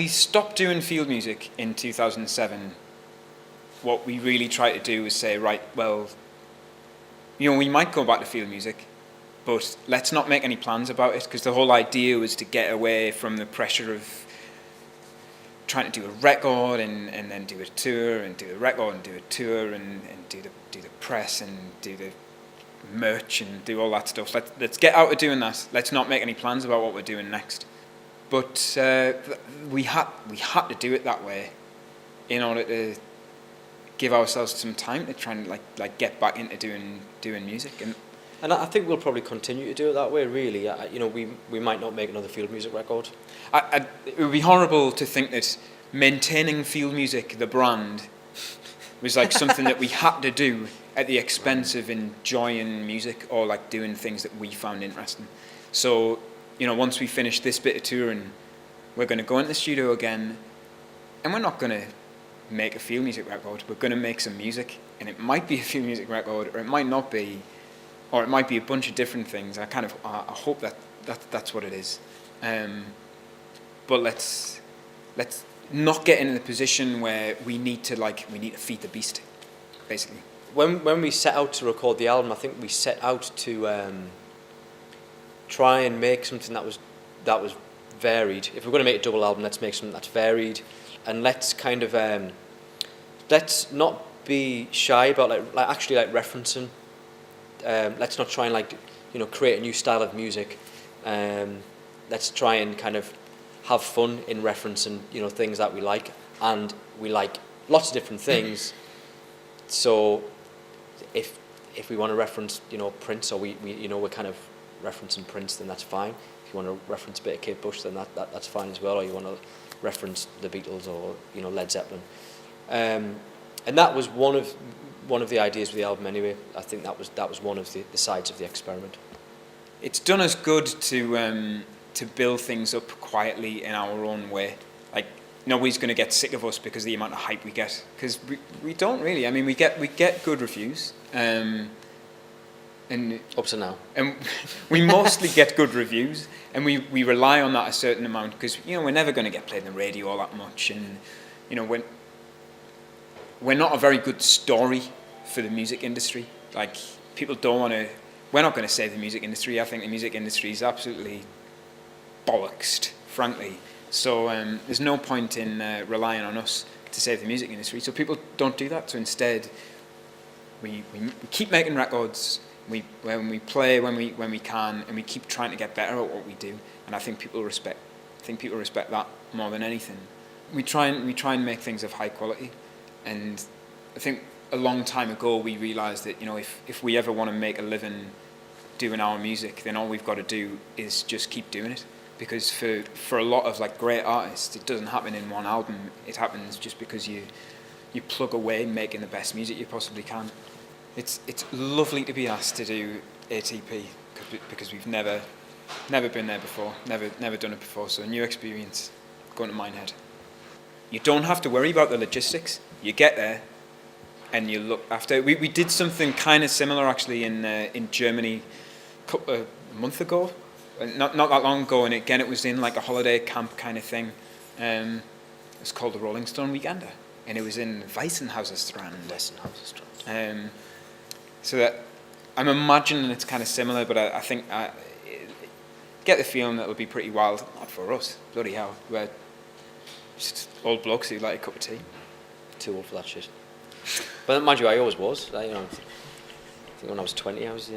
we stopped doing field music in 2007, what we really tried to do was say, right, well, we might go back to field music, but let's not make any plans about it, because the whole idea was to get away from the pressure of trying to do a record and then do a tour and do a record and do a tour and do the press and do the merch and do all that stuff. Let's get out of doing that. Let's not make any plans about what we're doing next. But we had to do it that way in order to give ourselves some time to try and like get back into doing music. And I think we'll probably continue to do it that way, really. We might not make another field music record. It would be horrible to think that maintaining field music, the brand, was like something that we had to do at the expense of enjoying music or like doing things that we found interesting. So, once we finish this bit of touring, we're going to go into the studio again, and we're not going to make a field music record. We're going to make some music, and it might be a field music record, or it might not be, or it might be a bunch of different things. I hope that's what it is. But let's not get in the position where we need to feed the beast, basically. When we set out to record the album, I think we set out to try and make something that was varied. If we're going to make a double album, let's make something that's varied, and let's kind of let's not be shy about actually referencing. Let's not try and create a new style of music. Let's try and kind of have fun in referencing things that we like, and we like lots of different things. So if we want to reference Prince, or we're kind of referencing Prince, then that's fine. If you want to reference a bit of Kate Bush, then that's fine as well. Or you want to reference the Beatles or Led Zeppelin, and that was one of the ideas of the album anyway. I think that was one of the sides of the experiment. It's done us good to build things up quietly in our own way. Like, nobody's going to get sick of us because of the amount of hype we get, because we don't really. I mean, we get good reviews, and up to now, and we mostly get good reviews, and we rely on that a certain amount, because we're never going to get played on the radio all that much, and we're not a very good story for the music industry. Like, people don't want to. We're not going to save the music industry. I think the music industry is absolutely bollocksed, frankly. So there's no point in relying on us to save the music industry. So people don't do that. So instead, we keep making records. When we play when we can, and we keep trying to get better at what we do. And I think people respect that more than anything. We try and make things of high quality. And I think a long time ago we realised that if we ever want to make a living doing our music, then all we've got to do is just keep doing it. Because for a lot of great artists, it doesn't happen in one album. It happens just because you plug away making the best music you possibly can. It's lovely to be asked to do ATP because we've never been there before, never done it before. So a new experience, going to Minehead. You don't have to worry about the logistics. You get there, and you look after. We did something kind of similar actually in Germany a month ago. Not that long ago, and again it was in a holiday camp kind of thing. It was called the Rolling Stone Weekender, and it was in Weissenhauserstrand. So that I'm imagining it's kind of similar, but I think I get the feeling that it'll be pretty wild. Not for us, bloody hell. We're just old blokes who like a cup of tea. Too old for that shit. But mind you, I always was. I think when I was 20, I was